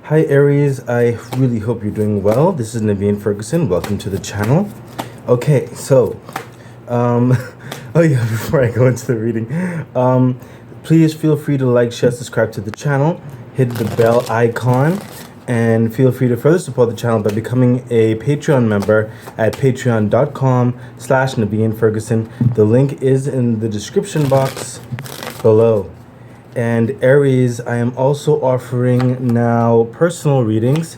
Hi Aries, I really hope you're doing well. This is Naveen Ferguson. Welcome to the channel. Okay, so, um, oh yeah, before I go into the reading, please feel free to like, share, subscribe to the channel, hit the bell icon, and feel free to further support the channel by becoming a Patreon member at patreon.com/Naveen Ferguson. The link is in the description box below. And Aries, I am also offering now personal readings,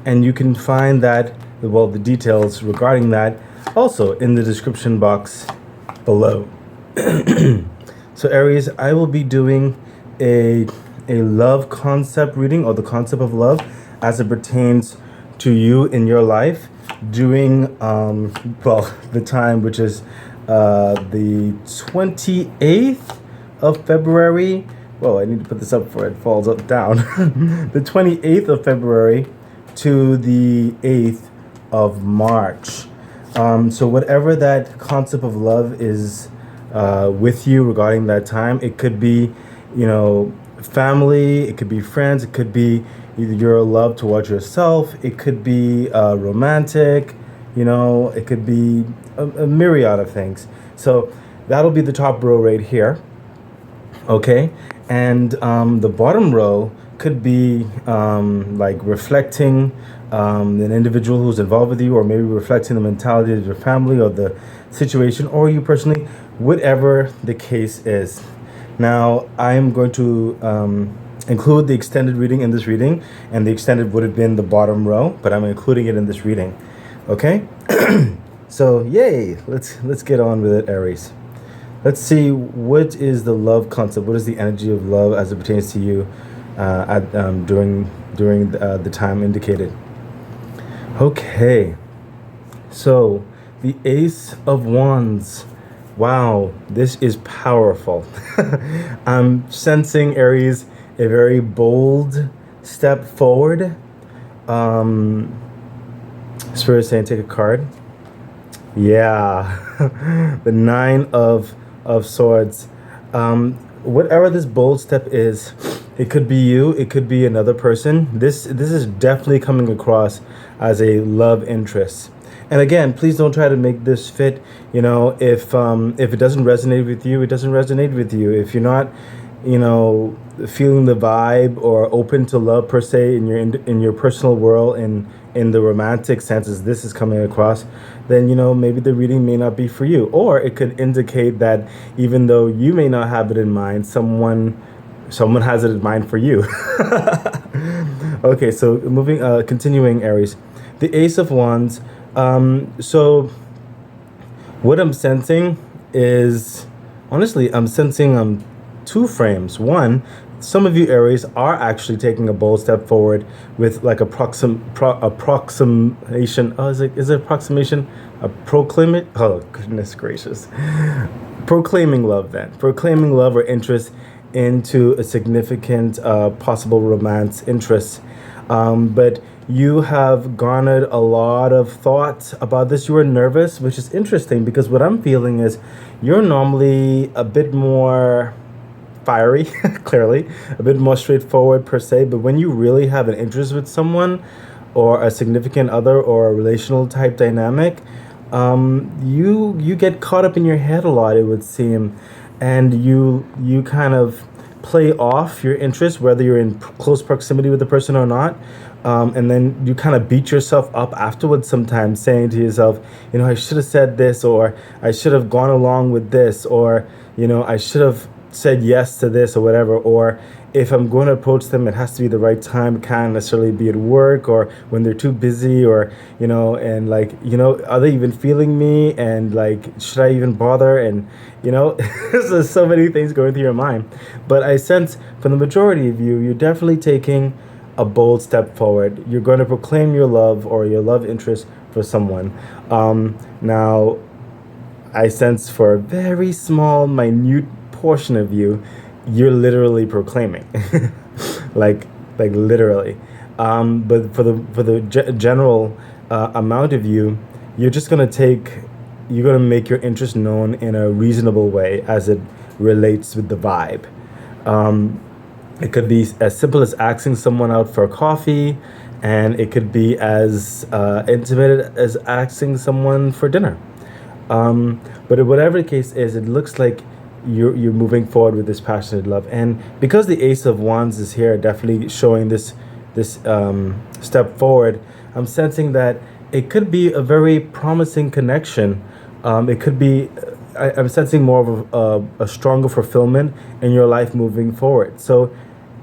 and you can find that, well, the details regarding that also in the description box below. So Aries, I will be doing a love concept reading, or the concept of love as it pertains to you in your life during well, the time, which is the 28th of February. Whoa, I need to put this up before it falls up down. The 28th of February to the 8th of March. So whatever that concept of love is with you regarding that time, it could be, family, it could be friends, it could be either your love towards yourself, it could be romantic, it could be a myriad of things. So that'll be the top row right here. Okay, and the bottom row could be like reflecting an individual who's involved with you, or maybe reflecting the mentality of your family or the situation, or you personally, whatever the case is. Now, I am going to include the extended reading in this reading, and the extended would have been the bottom row, but I'm including it in this reading. Okay, so yay! Let's get on with it, Aries. Let's see, what is the love concept? What is the energy of love as it pertains to you during the time indicated? Okay, so the Ace of Wands. Wow, this is powerful. I'm sensing, Aries, a very bold step forward. Spirit saying take a card. Yeah, the Nine of Swords. Whatever this bold step is, it could be you, it could be another person. This is definitely coming across as a love interest. And again, please don't try to make this fit. If it doesn't resonate with you, it doesn't resonate with you. If you're not, feeling the vibe or open to love per se in your personal world, in the romantic senses this is coming across, then maybe the reading may not be for you, or it could indicate that even though you may not have it in mind, someone has it in mind for you. Okay, so continuing, Aries, the Ace of Wands. So what I'm sensing is, honestly, I'm sensing two frames. One, some of you Aries are actually taking a bold step forward with like approximation. Oh, is it approximation? A proclaim it? Oh, goodness gracious. Proclaiming love then. Proclaiming love or interest into a significant possible romance interest. But you have garnered a lot of thoughts about this. You were nervous, which is interesting because what I'm feeling is you're normally a bit more fiery, clearly, a bit more straightforward per se, but when you really have an interest with someone or a significant other or a relational type dynamic, you get caught up in your head a lot, it would seem, and you kind of play off your interest, whether you're in close proximity with the person or not, and then you kind of beat yourself up afterwards sometimes, saying to yourself, I should have said this, or I should have gone along with this, or I should have said yes to this, or whatever. Or if I'm going to approach them, it has to be the right time. It can't necessarily be at work or when they're too busy, or and are they even feeling me, and should I even bother, and there's so many things going through your mind. But I sense from the majority of you, you're definitely taking a bold step forward. You're going to proclaim your love or your love interest for someone. Now I sense for a very small, minute portion of you, you're literally proclaiming, like literally. But for the general amount of you, you're gonna make your interest known in a reasonable way as it relates with the vibe. It could be as simple as asking someone out for coffee, and it could be as intimate as asking someone for dinner. But whatever the case is, it looks like you're moving forward with this passionate love, and because the Ace of Wands is here, definitely showing this step forward. I'm sensing that it could be a very promising connection. It could be. I'm sensing more of a stronger fulfillment in your life moving forward. So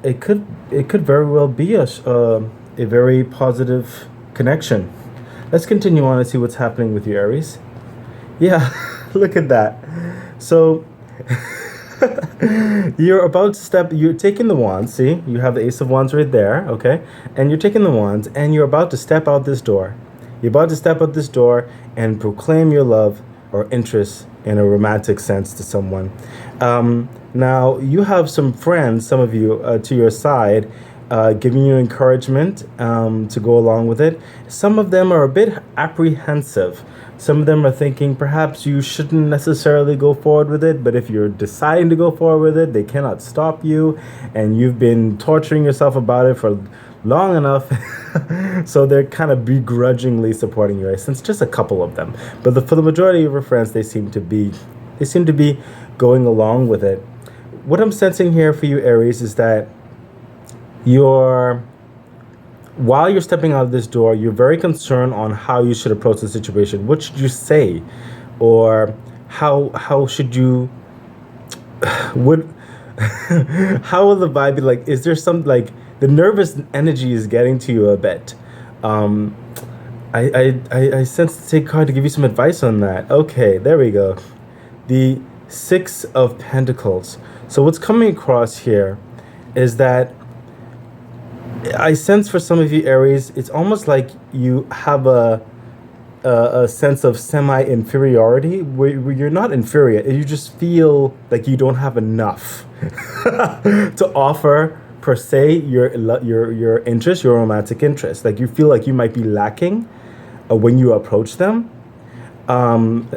it could very well be a very positive connection. Let's continue on and see what's happening with you, Aries. Yeah, look at that. So you're taking the wands, see? You have the Ace of Wands right there, okay? And you're taking the wands and you're about to step out this door. You're about to step out this door and proclaim your love or interest in a romantic sense to someone. Now, you have some friends, some of you, to your side, giving you encouragement to go along with it. Some of them are a bit apprehensive. Some of them are thinking perhaps you shouldn't necessarily go forward with it, but if you're deciding to go forward with it, they cannot stop you, and you've been torturing yourself about it for long enough. So they're kind of begrudgingly supporting you. I sense just a couple of them, but for the majority of your friends, they seem to be going along with it. What I'm sensing here for you, Aries, is that while you're stepping out of this door, you're very concerned on how you should approach the situation. What should you say, or how should you what how will the vibe be like? Is there some, like, the nervous energy is getting to you a bit? I sense to take card to give you some advice on that. Okay, there we go. The Six of Pentacles. So what's coming across here is that I sense for some of you, Aries, it's almost like you have a sense of semi-inferiority where you're not inferior. You just feel like you don't have enough to offer, per se, your interest, your romantic interest. Like you feel like you might be lacking when you approach them. But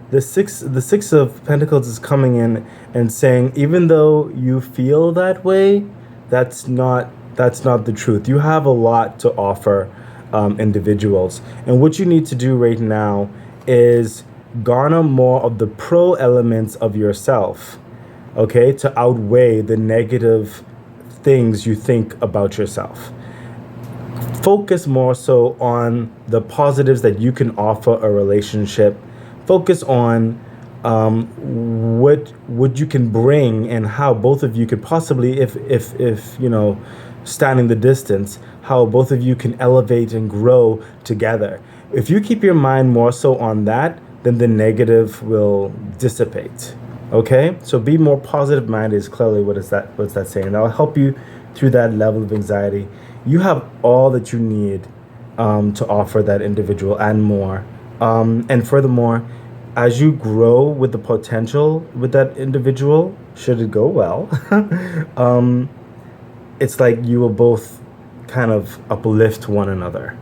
the six of Pentacles is coming in and saying, even though you feel that way, that's not the truth. You have a lot to offer individuals, and what you need to do right now is garner more of the pro elements of yourself, okay, to outweigh the negative things you think about yourself. Focus more so on the positives that you can offer a relationship. Focus on what you can bring, and how both of you could possibly, if you know, standing the distance, how both of you can elevate and grow together. If you keep your mind more so on that, then the negative will dissipate. Okay, so be more positive minded is clearly what's that saying. That'll help you through that level of anxiety. You have all that you need to offer that individual and more. And furthermore, as you grow with the potential with that individual, should it go well, it's like you will both kind of uplift one another.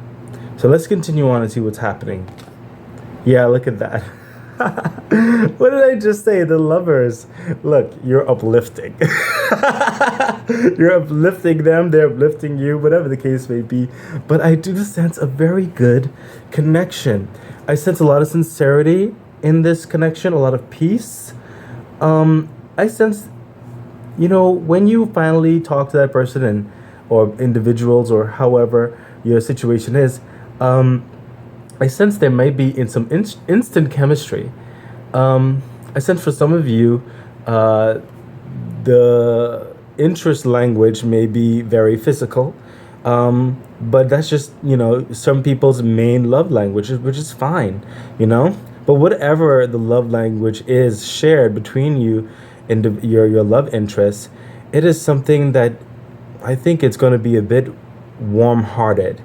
So let's continue on and see what's happening. Yeah, look at that. What did I just say? The Lovers. Look, you're uplifting. You're uplifting them, they're uplifting you, whatever the case may be. But I do sense a very good connection. I sense a lot of sincerity in this connection, a lot of peace. I sense, when you finally talk to that person or individuals, or however your situation is, I sense there may be in some instant chemistry. I sense for some of you, the interest language may be very physical, but that's just, some people's main love language, which is fine, But whatever the love language is shared between you and your love interests, it is something that I think it's going to be a bit warm-hearted.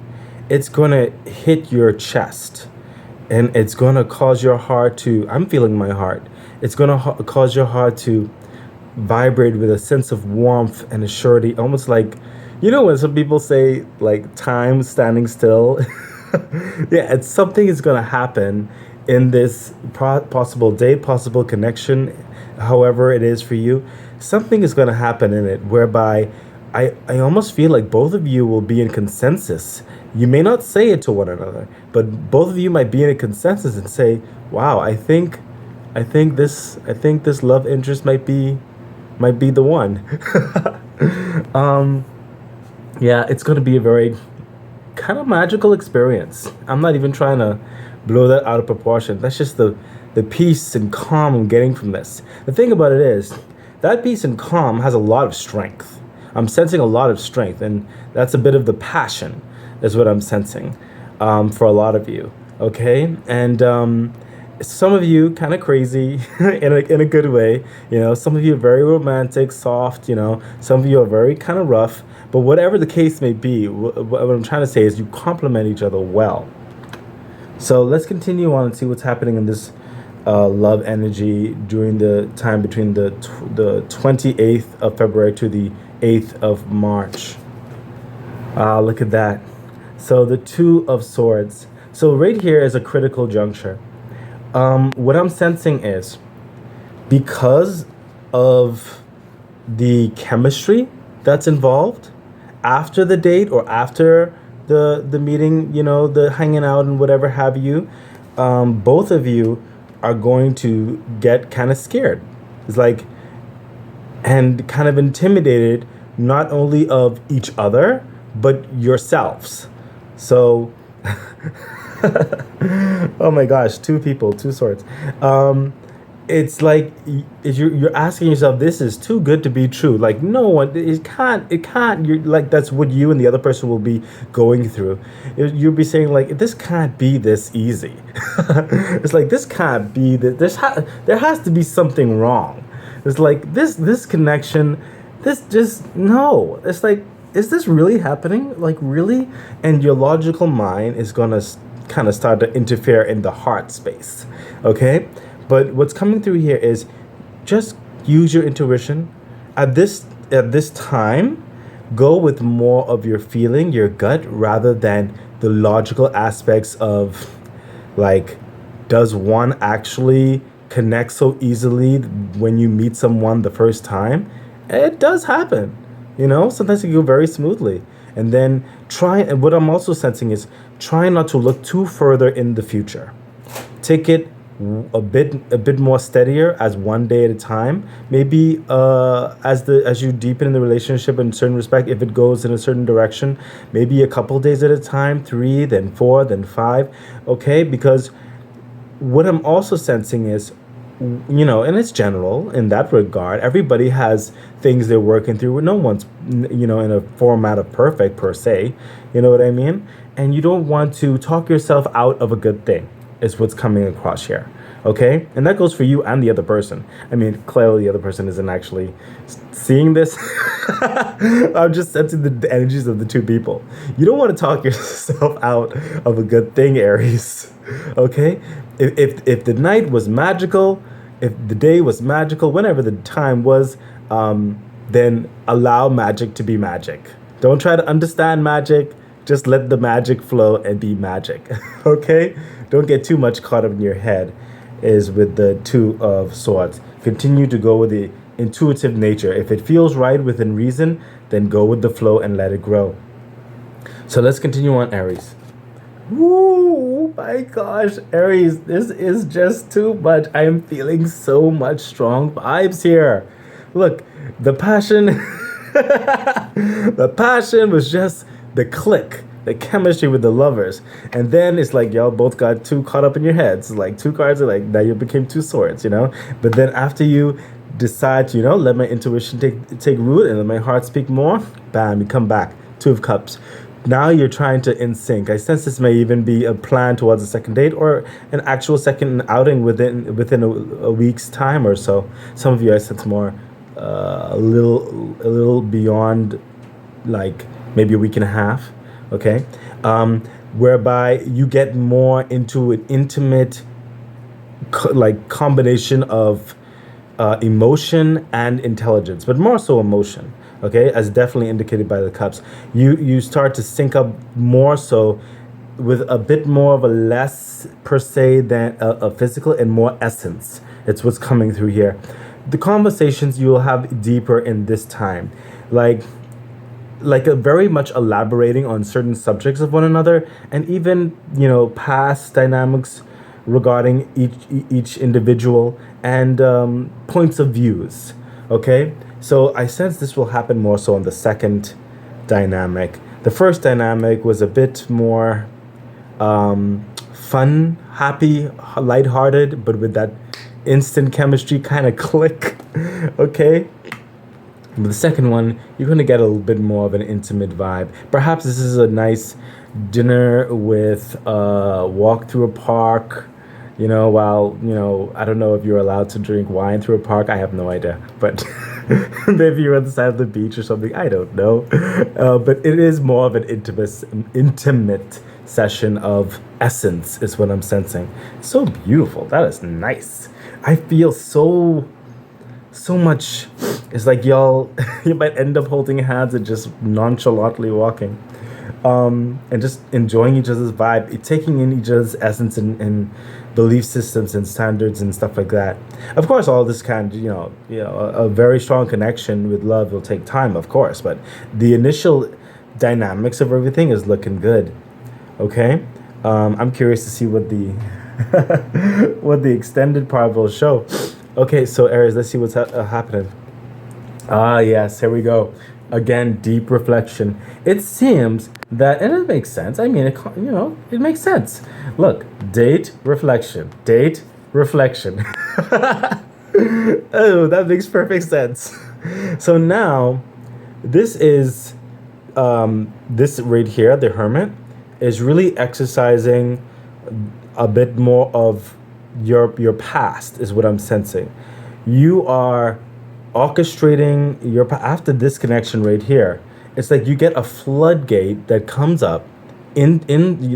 It's going to hit your chest, and it's going to cause your heart to, I'm feeling my heart, it's going to cause your heart to vibrate with a sense of warmth and a surety, almost like, when some people say, like, time standing still. Yeah, it's something is going to happen in this possible date, possible connection, however it is for you. something is going to happen in it whereby I almost feel like both of you will be in consensus. You may not say it to one another, but both of you might be in a consensus and say, "Wow, I think this love interest might be the one." um, yeah, it's going to be a very kind of magical experience. I'm not even trying to blow that out of proportion. That's just the peace and calm I'm getting from this. The thing about it is, that peace and calm has a lot of strength. I'm sensing a lot of strength, and that's a bit of the passion, is what I'm sensing, for a lot of you. Okay, and some of you kind of crazy in a good way. You know, some of you are very romantic, soft. You know, some of you are very kind of rough. But whatever the case may be, what I'm trying to say is you complement each other well. So let's continue on and see what's happening in this love energy during the time between the 28th of February to the 8th of March. Look at that. So the Two of Swords. So right here is a critical juncture. What I'm sensing is, because of the chemistry that's involved after the date or after the meeting, you know, the hanging out and whatever have you, both of you are going to get kind of scared. It's like, and kind of intimidated, not only of each other, but yourselves. So, oh my gosh, two people, two swords. It's like you're asking yourself, this is too good to be true. Like, no one, it can't, you're like, that's what you and the other person will be going through. You'll be saying like, this can't be this easy. It's like, this can't be that, there has to be something wrong. It's like, this connection, this just, no. It's like, is this really happening? Like, really? And your logical mind is gonna kind of start to interfere in the heart space, okay? But what's coming through here is just use your intuition. At this time, go with more of your feeling, your gut, rather than the logical aspects of, like, does one actually connect so easily when you meet someone the first time? It does happen. You know, sometimes it can go very smoothly. And then and what I'm also sensing is try not to look too further in the future. Take it a bit more steadier, as one day at a time. Maybe as you deepen in the relationship in certain respect, if it goes in a certain direction, maybe a couple days at a time, 3, then 4, then 5. Okay, because what I'm also sensing is, you know, and it's general in that regard. Everybody has things they're working through. No one's, you know, in a format of perfect per se. You know what I mean? And you don't want to talk yourself out of a good thing, is what's coming across here. Okay? And that goes for you and the other person. I mean, clearly the other person isn't actually seeing this. I'm just sensing the energies of the two people. You don't want to talk yourself out of a good thing, Aries. Okay? If the night was magical, if the day was magical, whenever the time was, then allow magic to be magic. Don't try to understand magic. Just let the magic flow and be magic. Okay? Don't get too much caught up in your head, is with the Two of Swords. Continue to go with the intuitive nature. If it feels right within reason, then go with the flow and let it grow. So let's continue on, Aries. Woo, my gosh, Aries, this is just too much. I am feeling so much strong vibes here. Look, the passion, the passion was just the click, the chemistry with the lovers. And then it's like y'all both got too caught up in your heads. Like two cards are like, now you became two swords, you know? But then after you decide to, you know, let my intuition take root and let my heart speak more, bam, you come back. Two of Cups. Now you're trying to in sync. I sense this may even be a plan towards a second date or an actual second outing within a week's time or so. Some of you, I sense more a little beyond, like maybe a week and a half. Okay, whereby you get more into an intimate combination of emotion and intelligence, but more so emotion. Okay, as definitely indicated by the Cups. You start to sync up more so with a bit more of a less per se than a physical and more essence. It's what's coming through here. the conversations you'll have deeper in this time, like a very much elaborating on certain subjects of one another, and even past dynamics regarding each individual, and points of views. Okay, so I sense this will happen more so on the second dynamic. The first dynamic was a bit more fun, happy, lighthearted, but with that instant chemistry kind of click. Okay. But the second one, you're going to get a little bit more of an intimate vibe. Perhaps this is a nice dinner with a walk through a park, while, I don't know if you're allowed to drink wine through a park. I have no idea. But maybe you're on the side of the beach or something. I don't know. But it is more of an intimate session of essence is what I'm sensing. So beautiful. That is nice. I feel so much. It's like y'all you might end up holding hands and just nonchalantly walking, and just enjoying each other's vibe, taking in each other's essence and belief systems and standards and stuff like that. Of course, all this kind of, a very strong connection with love will take time, of course, but the initial dynamics of everything is looking good. Okay, I'm curious to see what the what the extended part will show. Okay, so Aries, let's see what's happening. Ah, yes, here we go. Again, deep reflection. It seems that, and it makes sense. I mean, it makes sense. Look, date, reflection, date, reflection. Oh, that makes perfect sense. So now, this is, this right here, the Hermit, is really exercising a bit more of your past, is what I'm sensing. You are orchestrating after this connection right here. It's like you get a floodgate that comes up in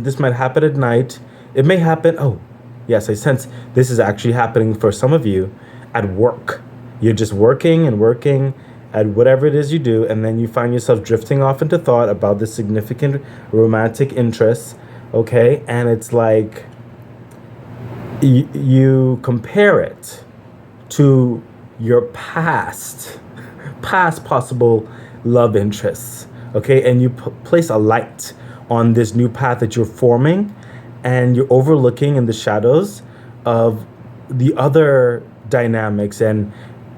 this might happen at night. It may happen, oh yes, I sense this is actually happening for some of you at work. You're just working and working at whatever it is you do, and then you find yourself drifting off into thought about this significant romantic interest. Okay, and it's like you compare it to your past possible love interests. Okay, and you place a light on this new path that you're forming, and you're overlooking in the shadows of the other dynamics. And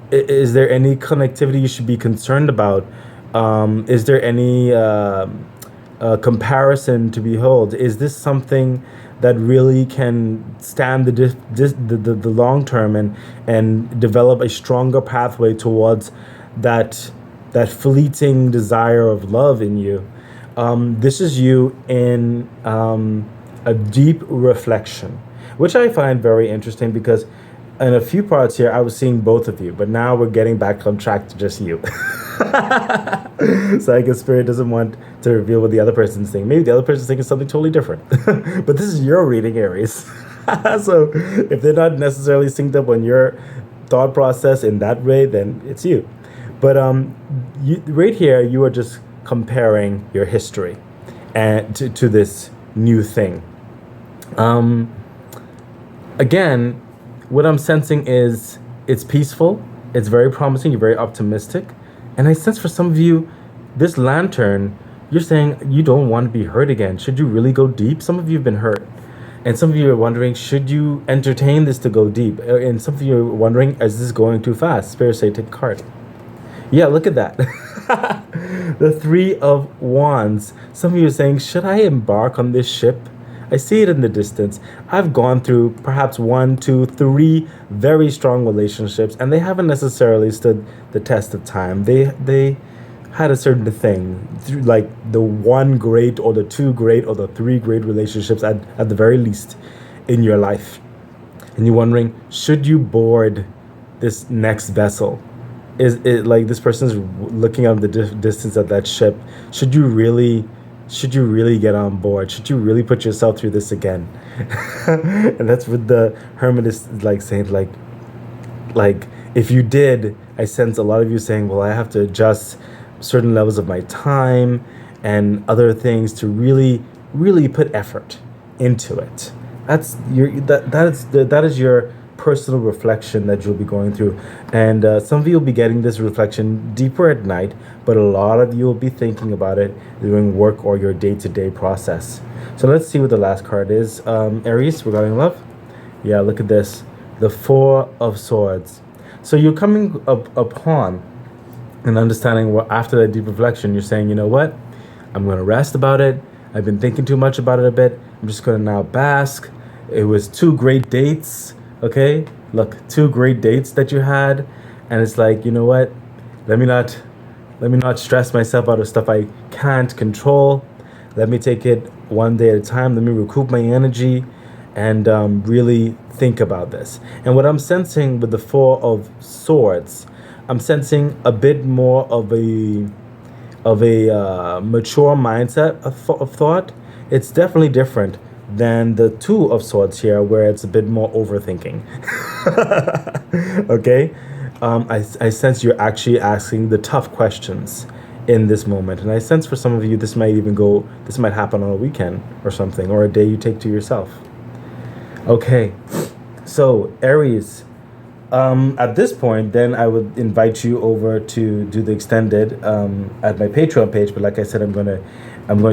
is there any connectivity you should be concerned about? Is there any comparison to behold? Is this something that really can stand the long term and develop a stronger pathway towards that fleeting desire of love in you? This is you in a deep reflection, which I find very interesting, because in a few parts here I was seeing both of you, but now we're getting back on track to just you. So I guess Spirit doesn't want to reveal what the other person's thinking. Maybe the other person's thinking something totally different. But this is your reading, Aries. So if they're not necessarily synced up on your thought process in that way, then it's you. But right here, you are just comparing your history and to this new thing. Again, what I'm sensing is it's peaceful, it's very promising, you're very optimistic. And I sense for some of you, this lantern, you're saying you don't want to be hurt again. Should you really go deep? Some of you have been hurt. And some of you are wondering, should you entertain this to go deep? And some of you are wondering, is this going too fast? Spirit say, take a card. Yeah, look at that. The Three of Wands. Some of you are saying, should I embark on this ship? I see it in the distance. I've gone through perhaps 1, 2, 3 very strong relationships, and they haven't necessarily stood the test of time. They had a certain thing, like the 1 great or the 2 great or the 3 great relationships at the very least in your life. And you're wondering, should you board this next vessel? Is it like this person's looking out the distance at that ship? Should you really get on board? Should you really put yourself through this again? And that's what the Hermit is like saying, like if you did, I sense a lot of you saying, well, I have to adjust certain levels of my time and other things to really put effort into it. That is your personal reflection that you'll be going through. And some of you will be getting this reflection deeper at night, but a lot of you will be thinking about it during work or your day-to-day process. So let's see what the last card is. Aries, regarding love. Yeah, look at this. The Four of Swords. So you're coming upon and understanding what, after that deep reflection, you're saying, you know what? I'm going to rest about it. I've been thinking too much about it a bit. I'm just going to now bask. It was 2 great dates. Okay. Look, 2 great dates that you had. And it's like, you know what? Let me not stress myself out of stuff I can't control. Let me take it one day at a time. Let me recoup my energy and really think about this. And what I'm sensing with the Four of Swords, I'm sensing a bit more of a mature mindset of thought. It's definitely different than the Two of Swords here, where it's a bit more overthinking. Okay? I sense you're actually asking the tough questions in this moment. And I sense for some of you, this might happen on a weekend or something, or a day you take to yourself. Okay. So, Aries, at this point, then I would invite you over to do the extended at my Patreon page. But like I said, I'm going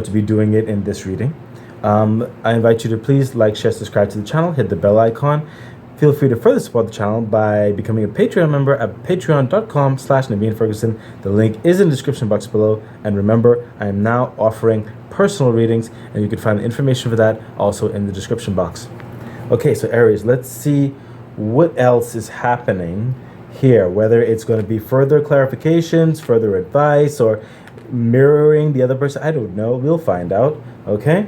to be doing it in this reading. I invite you to please like, share, subscribe to the channel, hit the bell icon. Feel free to further support the channel by becoming a Patreon member at patreon.com/Naveen Ferguson. The link is in the description box below. And remember, I am now offering personal readings, and you can find the information for that also in the description box. Okay, so Aries, let's see what else is happening here, whether it's going to be further clarifications, further advice, or mirroring the other person. I don't know. We'll find out. Okay.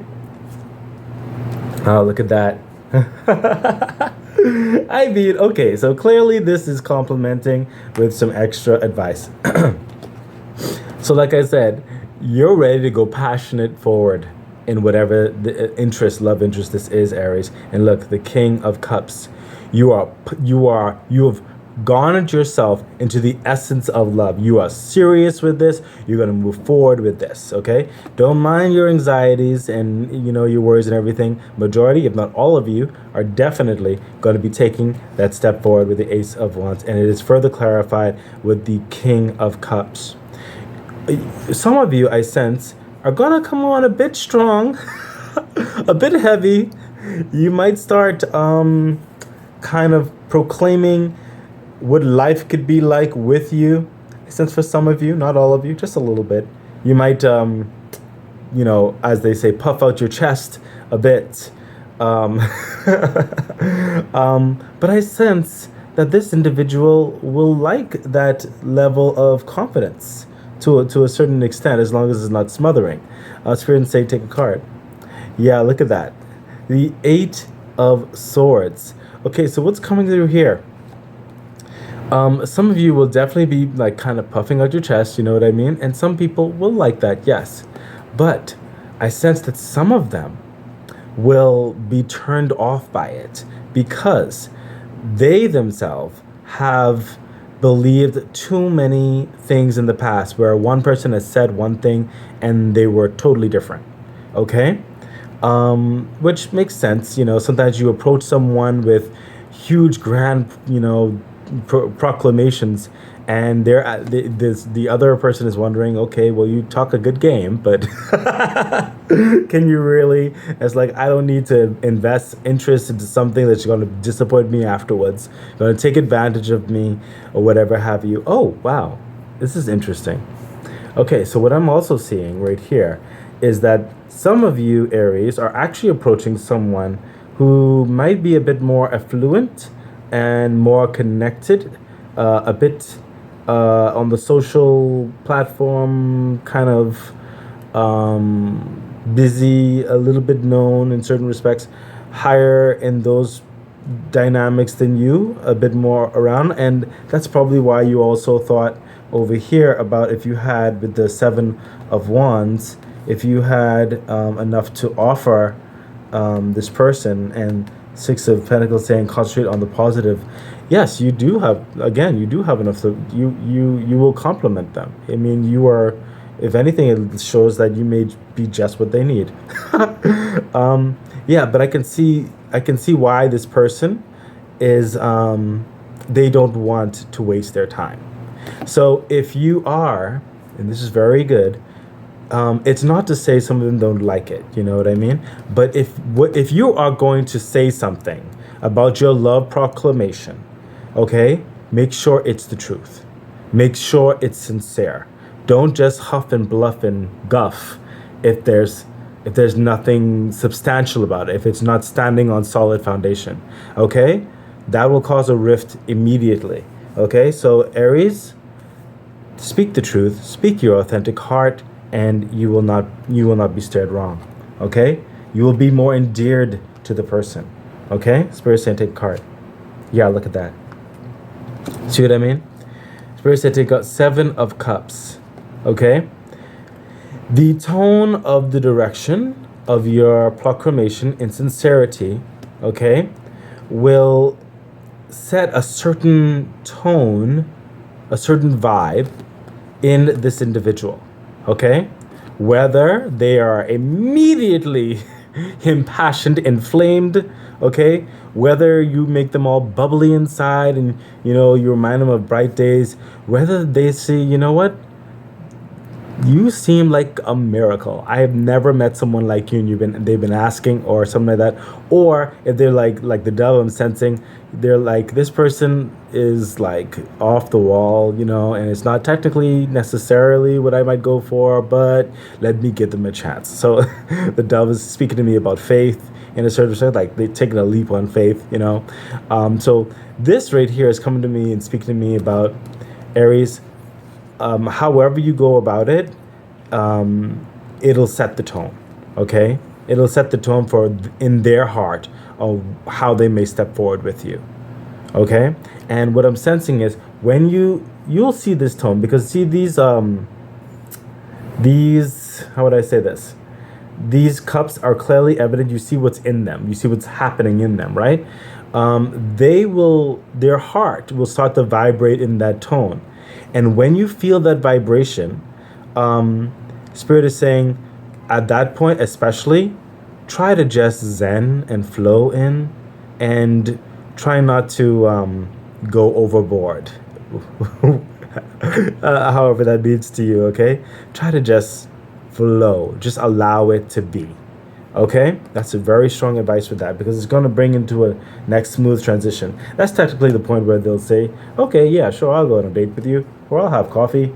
Oh, look at that. I mean, okay, so clearly this is complementing with some extra advice. So like I said, you're ready to go passionate forward in whatever the love interest this is, Aries. And look, the King of Cups. You have garnered yourself into the essence of love. You are serious with this. You're going to move forward with this, okay? Don't mind your anxieties and, your worries and everything. Majority, if not all of you, are definitely going to be taking that step forward with the Ace of Wands. And it is further clarified with the King of Cups. Some of you, I sense, are going to come on a bit strong, a bit heavy. You might start kind of proclaiming what life could be like with you. Since for some of you, not all of you, just a little bit, you might, as they say, puff out your chest a bit. But I sense that this individual will like that level of confidence to a certain extent, as long as it's not smothering. Spirit and say, take a card. Yeah, look at that. The 8 of Swords. Okay, so what's coming through here? Some of you will definitely be like kind of puffing out your chest, you know what I mean? And some people will like that, yes. But I sense that some of them will be turned off by it because they themselves have believed too many things in the past where one person has said one thing and they were totally different, okay? Which makes sense, sometimes you approach someone with huge, grand, proclamations, and the other person is wondering, okay, well, you talk a good game, but can you really? It's like, I don't need to invest interest into something that's going to disappoint me afterwards, going to take advantage of me or whatever have you. Oh, wow, this is interesting. Okay, so what I'm also seeing right here is that some of you, Aries, are actually approaching someone who might be a bit more affluent and more connected, a bit on the social platform, kind of busy, a little bit known in certain respects, higher in those dynamics than you, a bit more around. And that's probably why you also thought over here about if you had, with the 7 of Wands, if you had enough to offer this person, and 6 of Pentacles saying concentrate on the positive. Yes, you do have enough to, you will compliment them. I mean, you are, if anything, it shows that you may be just what they need. Yeah, but I can see why this person is they don't want to waste their time. So if you are, and this is very good, it's not to say some of them don't like it, you know what I mean? But if you are going to say something about your love proclamation, okay, make sure it's the truth. Make sure it's sincere. Don't just huff and bluff and guff if there's nothing substantial about it, if it's not standing on solid foundation, okay? That will cause a rift immediately, okay? So Aries, speak the truth, speak your authentic heart, and you will not be steered wrong, okay? You will be more endeared to the person, okay? Spirit saying take a card. Yeah, look at that. See what I mean? Spirit said take out 7 of Cups, okay? The tone of the direction of your proclamation in sincerity, okay, will set a certain tone, a certain vibe in this individual, okay? Whether they are immediately impassioned, inflamed, okay? Whether you make them all bubbly inside and, you remind them of bright days, whether they say, you know what? You seem like a miracle. I have never met someone like you, and they've been asking or something like that. Or if they're like the devil I'm sensing, they're like, this person is like off the wall, and it's not technically necessarily what I might go for, but let me give them a chance. So the devil is speaking to me about faith in a certain sense, like they're taking a leap on faith, So this right here is coming to me and speaking to me about Aries. However you go about it, it'll set the tone, okay? It'll set the tone in their heart of how they may step forward with you, okay? And what I'm sensing is when you'll see this tone, because see these, how would I say this? These cups are clearly evident. You see what's in them. You see what's happening in them, right? Their heart will start to vibrate in that tone. And when you feel that vibration, Spirit is saying, at that point especially, try to just zen and flow in, and try not to go overboard. However that means to you, okay? Try to just flow. Just allow it to be. Okay, that's a very strong advice for that, because it's going to bring into a next smooth transition. That's technically the point where they'll say, okay, yeah, sure, I'll go on a date with you, or I'll have coffee.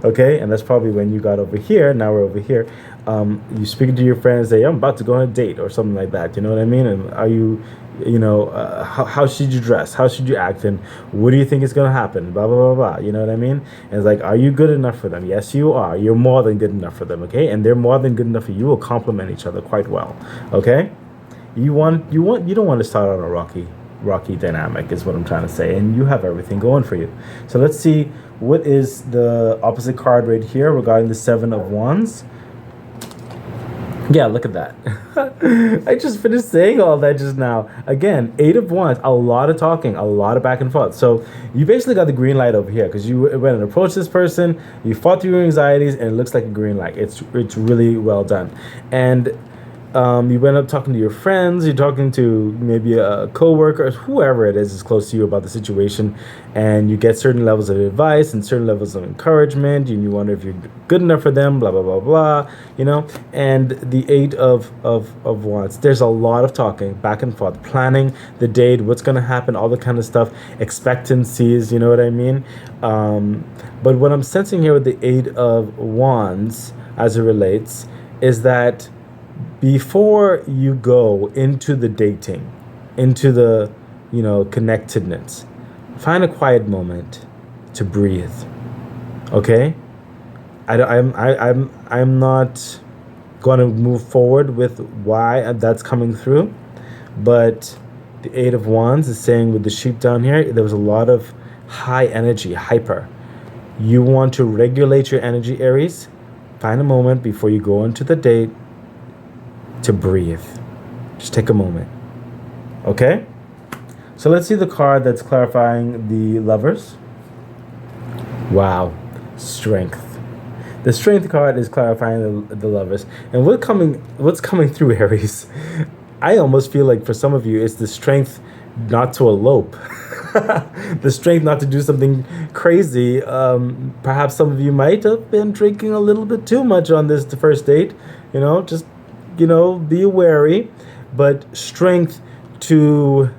Okay, and that's probably when you got over here. Now we're over here. You speaking to your friends, say, I'm about to go on a date or something like that. You know what I mean? And are you, how should you dress? How should you act? And what do you think is going to happen? Blah, blah, blah, blah. You know what I mean? And it's like, are you good enough for them? Yes, you are. You're more than good enough for them, okay? And they're more than good enough for you. You will complement each other quite well, okay? You don't want to start on a rocky dynamic is what I'm trying to say. And you have everything going for you. So let's see, what is the opposite card right here regarding the 7 of Wands? Yeah, look at that. I just finished saying all that just now. Again, 8 of Wands, a lot of talking, a lot of back and forth. So you basically got the green light over here, because you went and approached this person, you fought through your anxieties, and it looks like a green light. It's really well done. And you went up talking to your friends, you're talking to maybe a coworker, whoever it is close to you about the situation, and you get certain levels of advice and certain levels of encouragement, and you wonder if you're good enough for them, blah, blah, blah, blah, and the 8 of Wands, there's a lot of talking, back and forth, planning the date, what's going to happen, all the kind of stuff, expectancies, you know what I mean? But what I'm sensing here with the 8 of Wands as it relates is that before you go into the dating, into the, connectedness, find a quiet moment to breathe. Okay? I'm not going to move forward with why that's coming through, but the 8 of Wands is saying with the sheep down here, there was a lot of high energy, hyper. You want to regulate your energy, Aries. Find a moment before you go into the date to breathe. Just take a moment. Okay? So let's see the card that's clarifying the Lovers. Wow. Strength. The Strength card is clarifying the Lovers. And what's coming through, Aries? I almost feel like for some of you, it's the strength not to elope, the strength not to do something crazy. Perhaps some of you might have been drinking a little bit too much on this first date. Just be wary, but strength to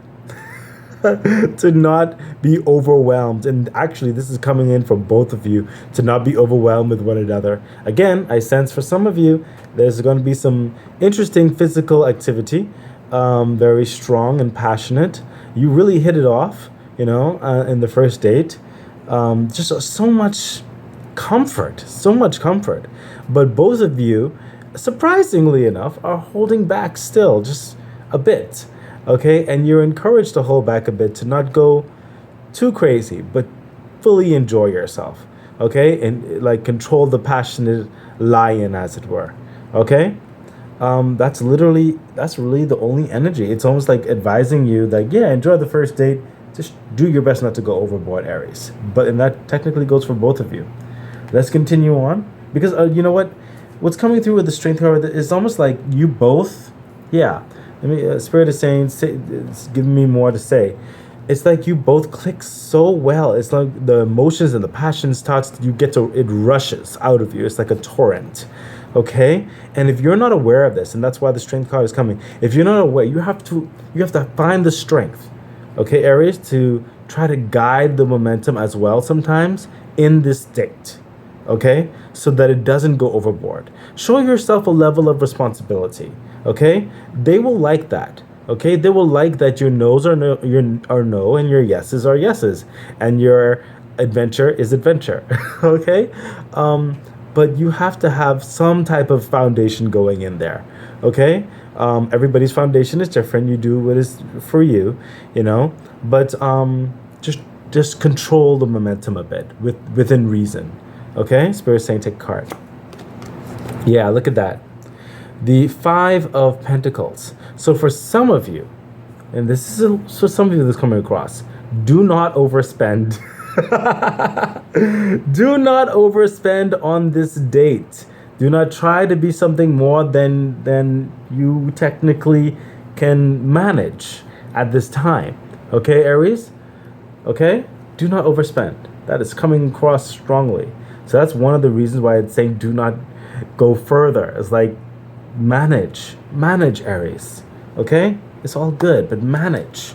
to not be overwhelmed. And actually, this is coming in from both of you, to not be overwhelmed with one another. Again, I sense for some of you, there's going to be some interesting physical activity, very strong and passionate. You really hit it off, in the first date. Just so much comfort. But both of you, surprisingly enough, are holding back still, just a bit. Okay, and you're encouraged to hold back a bit, to not go too crazy, but fully enjoy yourself. Okay, and like control the passionate lion, as it were. Okay, that's really the only energy. It's almost like advising you that, yeah, enjoy the first date. Just do your best not to go overboard, Aries. And that technically goes for both of you. Let's continue on, because you know what? What's coming through with the strength card is almost like you both, yeah. Spirit is saying, it's giving me more to say. It's like you both click so well. It's like the emotions and the passion it rushes out of you. It's like a torrent. Okay? And if you're not aware of this, and that's why the strength card is coming, if you're not aware, you have to find the strength, okay, Aries, to try to guide the momentum as well sometimes in this state. Okay? So that it doesn't go overboard. Show yourself a level of responsibility. Okay? They will like that. Okay? They will like that your no's are no, and your yeses are yeses, and your adventure is adventure. Okay? But you have to have some type of foundation going in there. Okay? Everybody's foundation is different. You do what is for you, but just control the momentum a bit within reason. Okay? Spirit saying take a card. Yeah, look at that. The 5 of Pentacles. So for some of you, and this is for some of you that's coming across, do not overspend. Do not overspend on this date. Do not try to be something more than you technically can manage at this time. Okay, Aries? Okay? Do not overspend. That is coming across strongly. So that's one of the reasons why it's saying do not go further. It's like manage, Aries. Okay? It's all good, but manage.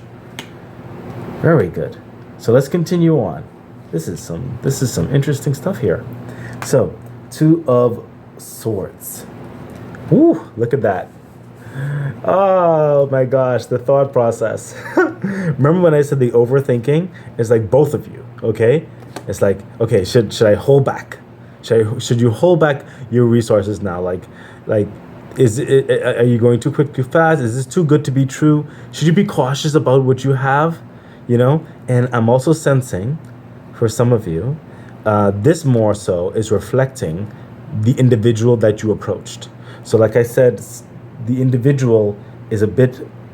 Very good. So let's continue on. This is some interesting stuff here. So, 2 of Swords. Woo, look at that. Oh my gosh, the thought process. Remember when I said the overthinking? It's like both of you, okay? It's like, okay, should I hold back? Should you hold back your resources now? Like, are you going too quick, too fast? Is this too good to be true? Should you be cautious about what you have? And I'm also sensing, for some of you, this more so is reflecting the individual that you approached. So like I said, the individual is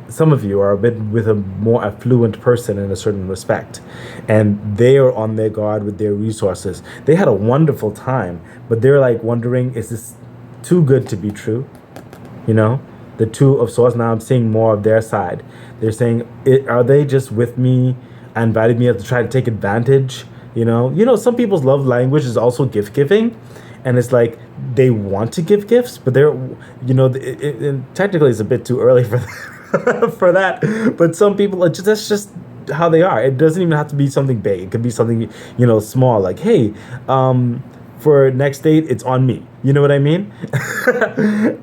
some of you are a bit with a more affluent person in a certain respect, and they are on their guard with their resources. They had a wonderful time, but they're like wondering, is this too good to be true? The 2 of Swords, now I'm seeing more of their side. They're saying, are they just with me and invited me to try to take advantage? Some people's love language is also gift giving, and it's like they want to give gifts, but they're, technically it's a bit too early for for that. But some people, that's just how they are. It doesn't even have to be something big. It could be something, small, like, hey, for next date, it's on me. You know what I mean?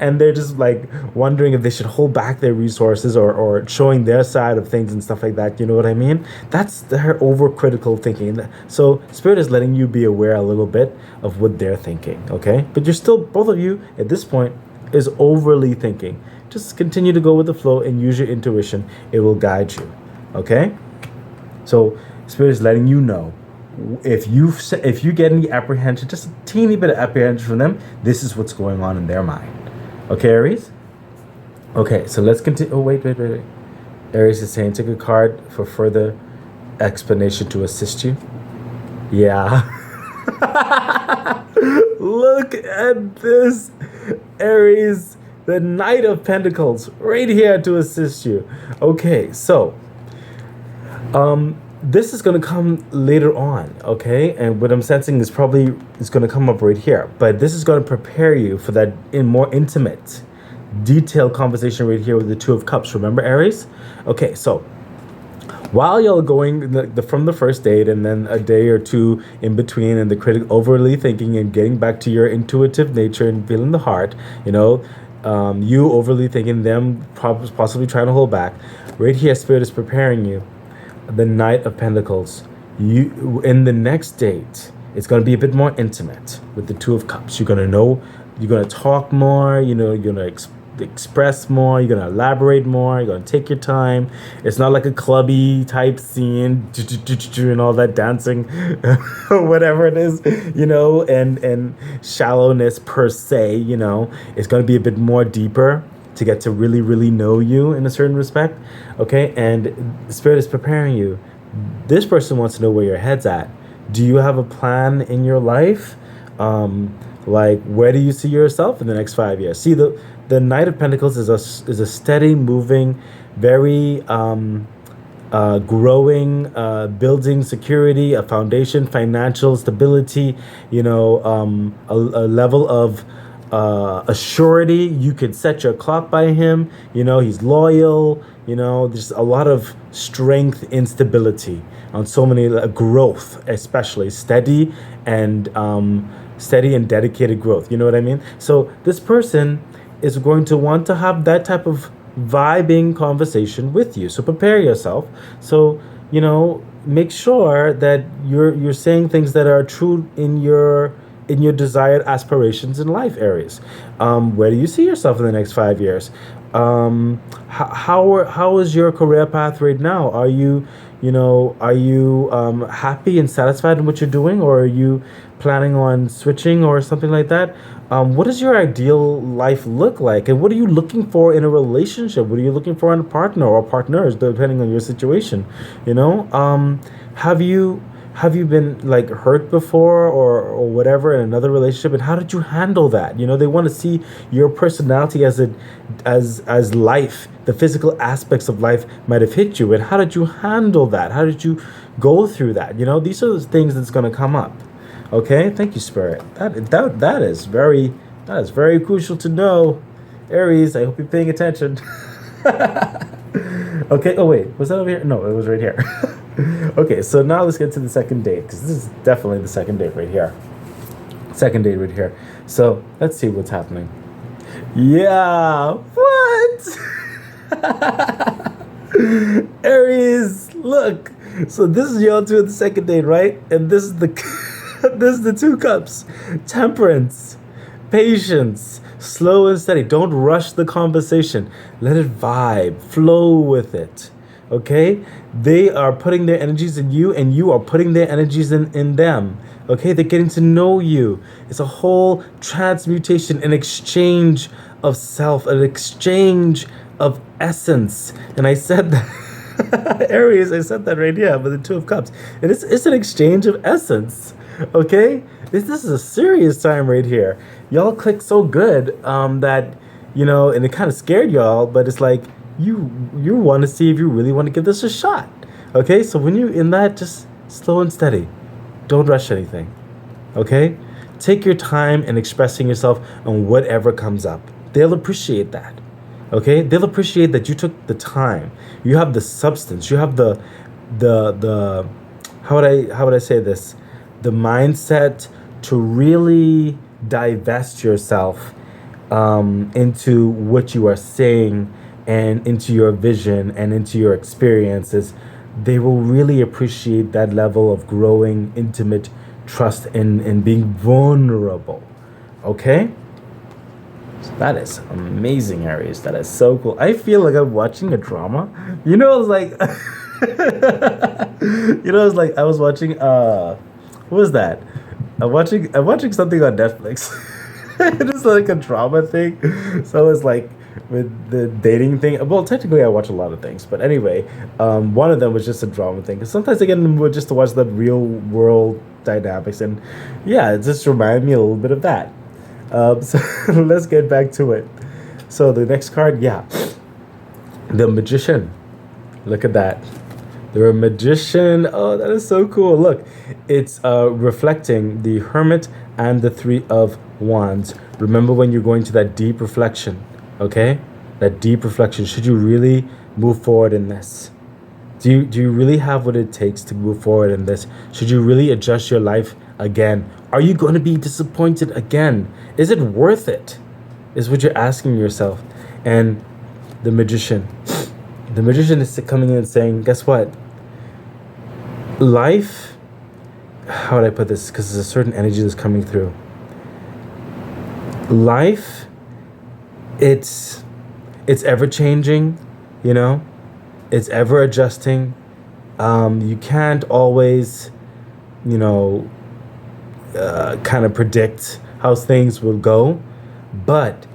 And they're just like wondering if they should hold back their resources or showing their side of things and stuff like that. You know what I mean? That's their overcritical thinking. So Spirit is letting you be aware a little bit of what they're thinking, okay? But you're still, both of you at this point, is overly thinking. Just continue to go with the flow and use your intuition. It will guide you, okay? So Spirit is letting you know, if you get any apprehension, just a teeny bit of apprehension from them, this is what's going on in their mind. Okay, Aries? Okay, so let's continue. Oh, wait. Aries is saying, take a card for further explanation to assist you. Yeah. Look at this, Aries. The Knight of Pentacles right here to assist you. Okay, so This is going to come later on, okay? And what I'm sensing is probably is going to come up right here. But this is going to prepare you for that in more intimate, detailed conversation right here with the Two of Cups. Remember, Aries? Okay, so while y'all going from the first date and then a day or two in between and the critic overly thinking and getting back to your intuitive nature and feeling the heart, you overly thinking, them possibly trying to hold back. Right here, Spirit is preparing you. The Knight of Pentacles. You in the next date, it's going to be a bit more intimate with the Two of Cups. You're going to know, you're going to talk more, you're going to express more, you're going to elaborate more, you're going to take your time. It's not like a clubby type scene and all that dancing or whatever it is, and shallowness per se. It's going to be a bit more deeper to get to really, really know you in a certain respect, okay? And the Spirit is preparing you. This person wants to know where your head's at. Do you have a plan in your life? Like, where do you see yourself in the next 5 years? See, the Knight of Pentacles is a steady, moving, very growing, building security, a foundation, financial stability, a level of a surety. You could set your clock by him. He's loyal. There's a lot of strength in stability on so many growth, especially steady and dedicated growth. You know what I mean? So this person is going to want to have that type of vibing conversation with you. So prepare yourself. So make sure that you're saying things that are true in your desired aspirations in life, Aries. Where do you see yourself in the next 5 years? How is your career path right now? Are you happy and satisfied in what you're doing, or are you planning on switching or something like that? What does your ideal life look like, and what are you looking for in a relationship? What are you looking for in a partner or partners, depending on your situation? Have you been like hurt before or whatever in another relationship, and how did you handle that? They want to see your personality as life, the physical aspects of life might have hit you, and how did you handle that? How did you go through that? These are the things that's going to come up. Okay, thank you, Spirit. That is very crucial to know, Aries. I hope you're paying attention. Okay. Oh wait, was that over here? No, it was right here. Okay, so now let's get to the second date, because this is definitely the second date right here. Second date right here. So let's see what's happening. Yeah, what? Aries, look. So this is y'all two at the second date, right? And this is the this is the Two Cups. Temperance, patience, slow and steady. Don't rush the conversation. Let it vibe, flow with it. Okay, they are putting their energies in you, and you are putting their energies in them. Okay, they're getting to know you. It's a whole transmutation, an exchange of self, an exchange of essence. And I said that, Aries, I said that right here with the Two of Cups. And it's an exchange of essence. Okay, this is a serious time right here. Y'all clicked so good that and it kind of scared y'all, but it's like, you want to see if you really want to give this a shot. Okay, so when you're in that, just slow and steady. Don't rush anything. Okay, take your time in expressing yourself on whatever comes up. They'll appreciate that. Okay, they'll appreciate that you took the time. You have the substance. You have the how would I say this? The mindset to really divest yourself into what you are saying and into your vision and into your experiences. They will really appreciate that level of growing, intimate trust and being vulnerable. Okay? So that is amazing, Aries. That is so cool. I feel like I'm watching a drama. It's like it's like I was watching what was that? I'm watching something on Netflix. It's like a drama thing. So it's like with the dating thing. Well, technically I watch a lot of things, but anyway, one of them was just a drama thing. Because sometimes I get in the mood just to watch the real world dynamics, and yeah, it just reminded me a little bit of that. So let's get back to it. So the next card, yeah, the Magician. Look at that. The magician. Oh, that is so cool. Look, it's reflecting the hermit and the three of wands. Remember when you're going to that deep reflection, okay? That deep reflection. Should you really move forward in this? Do you really have what it takes to move forward in this? Should you really adjust your life again? Are you going to be disappointed again? Is it worth it? Is what you're asking yourself. And the magician. The magician is coming in and saying, guess what? Life, how would I put this? Because there's a certain energy that's coming through. Life, it's ever changing, you know? It's ever adjusting. You can't always, kind of predict how things will go. But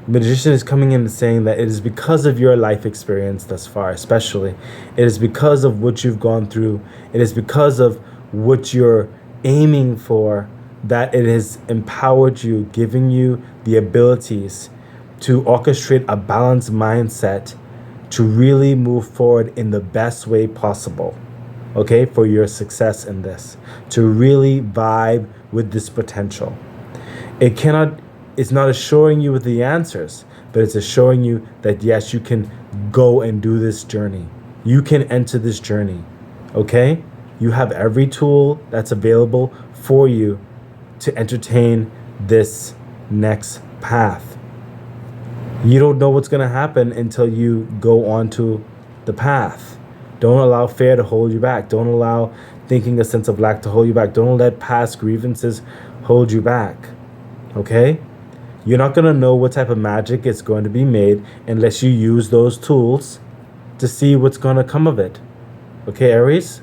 magician is coming in and saying that it is because of your life experience thus far, especially. It is because of what you've gone through. It is because of what you're aiming for that it has empowered you, giving you the abilities to orchestrate a balanced mindset to really move forward in the best way possible, okay, for your success in this, to really vibe with this potential. It's not assuring you with the answers, but it's assuring you that yes, you can go and do this journey. You can enter this journey, okay? You have every tool that's available for you to entertain this next path. You don't know what's going to happen until you go onto the path. Don't allow fear to hold you back. Don't allow thinking a sense of lack to hold you back. Don't let past grievances hold you back. Okay? You're not going to know what type of magic is going to be made unless you use those tools to see what's going to come of it. Okay, Aries?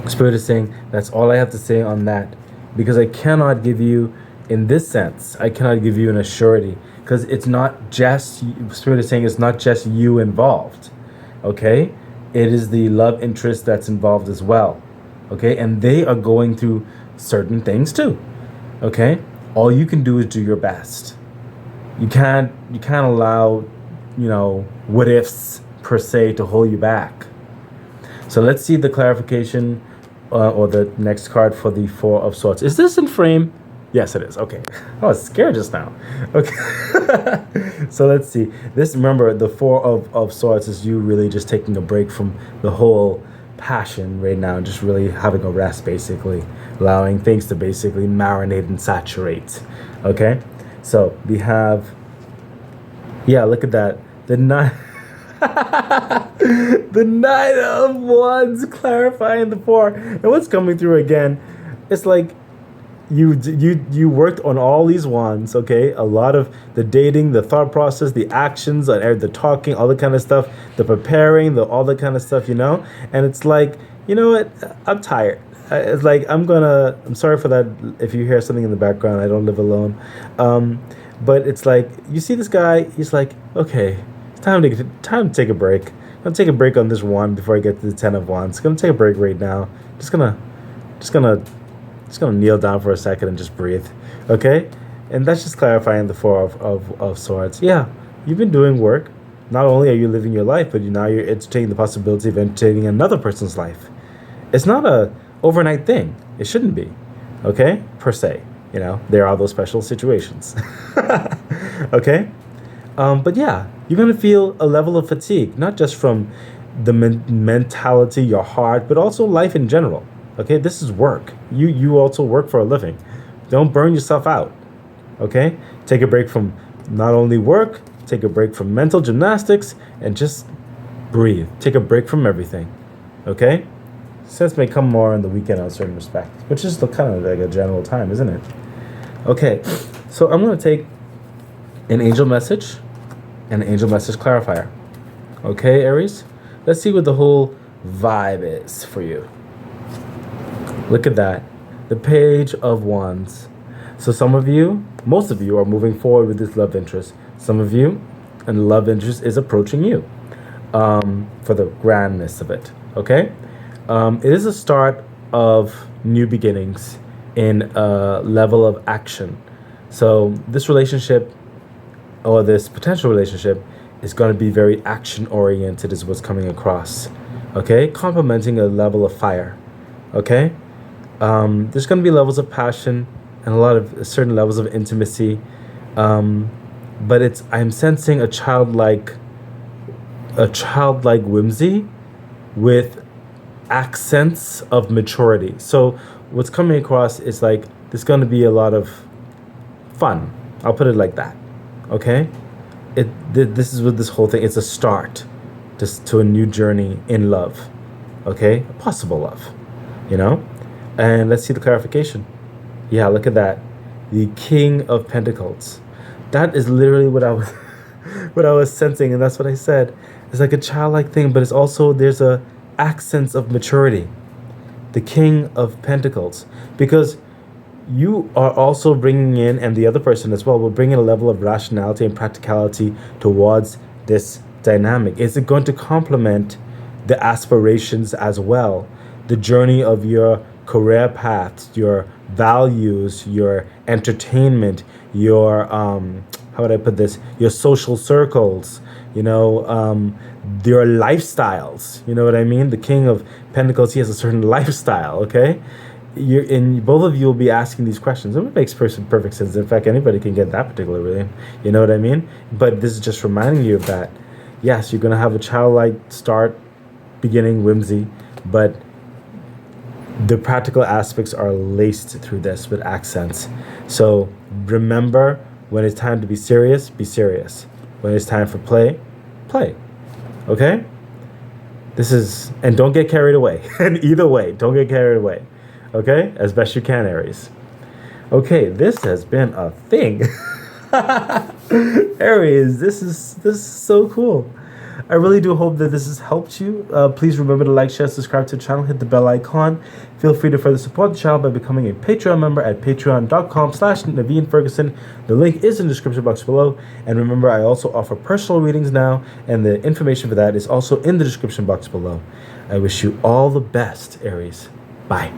Spirit is saying that's all I have to say on that, because I cannot give you, in this sense, I cannot give you an assurity. Because it's not just, Spirit is saying it's not just you involved, okay? It is the love interest that's involved as well, okay? And they are going through certain things too, okay? All you can do is do your best. You can't allow, what ifs per se to hold you back. So let's see the clarification or the next card for the Four of Swords. Is this in frame? Yes, it is. Okay. I was scared just now. Okay. So let's see. This, remember, the Four of Swords is you really just taking a break from the whole passion right now, just really having a rest, basically. Allowing things to basically marinate and saturate. Okay? So we have, look at that. The Nine... the Nine of Wands clarifying the Four. And what's coming through again, it's like, you worked on all these wands, okay? A lot of the dating, the thought process, the actions, the talking, all the kind of stuff, the preparing, all the kind of stuff, And it's like, you know what? I'm tired. It's like I'm sorry for that. If you hear something in the background, I don't live alone. But it's like you see this guy. He's like, okay, it's time to take a break. I'm gonna take a break on this wand before I get to the Ten of Wands. I'm gonna take a break right now. Just gonna kneel down for a second and just breathe, okay? And that's just clarifying the Four of Swords. Yeah, you've been doing work. Not only are you living your life, but now you're entertaining the possibility of entertaining another person's life. It's not a overnight thing. It shouldn't be, okay? Per se, there are those special situations, okay? But yeah, you're gonna feel a level of fatigue, not just from the mentality, your heart, but also life in general. Okay, this is work. You also work for a living. Don't burn yourself out. Okay? Take a break from not only work, take a break from mental gymnastics, and just breathe. Take a break from everything. Okay? Sense may come more on the weekend in a certain respect, which is kind of like a general time, isn't it? Okay, so I'm going to take an angel message and an angel message clarifier. Okay, Aries? Let's see what the whole vibe is for you. Look at that. The Page of Wands. So most of you are moving forward with this love interest. Some of you, and the love interest is approaching you for the grandness of it. Okay? It is a start of new beginnings in a level of action. So this relationship or this potential relationship is going to be very action oriented, is what's coming across. Okay, complementing a level of fire. Okay, there's going to be levels of passion and a lot of certain levels of intimacy, but I'm sensing a childlike whimsy with accents of maturity. So what's coming across is like there's going to be a lot of fun. I'll put it like that. Okay, this is what this whole thing. It's a start, just to a new journey in love. Okay, a possible love. You know, and let's see the clarification. Yeah, look at that. The King of Pentacles. That is literally what I was what I was sensing, and that's what I said. It's like a childlike thing, but it's also there's a accents of maturity. The King of Pentacles, because you are also bringing in, and the other person as well will bring in a level of rationality and practicality towards this dynamic. Is it going to complement the aspirations as well, the journey of your career path, your values, your entertainment, your how would I put this, your social circles, you know, your lifestyles, you know what I mean? The King of Pentacles, he has a certain lifestyle. Okay, both of you will be asking these questions. It makes perfect sense. In fact, anybody can get that particular reading, you know what I mean? But this is just reminding you of that. Yes, you're going to have a childlike start, beginning whimsy, but the practical aspects are laced through this with accents. So remember, when it's time to be serious, be serious. When it's time for play, play. Okay? And don't get carried away. And either way, don't get carried away. Okay? As best you can, Aries. Okay, this has been a thing. Aries, this is so cool. I really do hope that this has helped you. Please remember to like, share, subscribe to the channel, hit the bell icon. Feel free to further support the channel by becoming a Patreon member at patreon.com/Naveen Ferguson. The link is in the description box below. And remember, I also offer personal readings now, and the information for that is also in the description box below. I wish you all the best, Aries. Bye.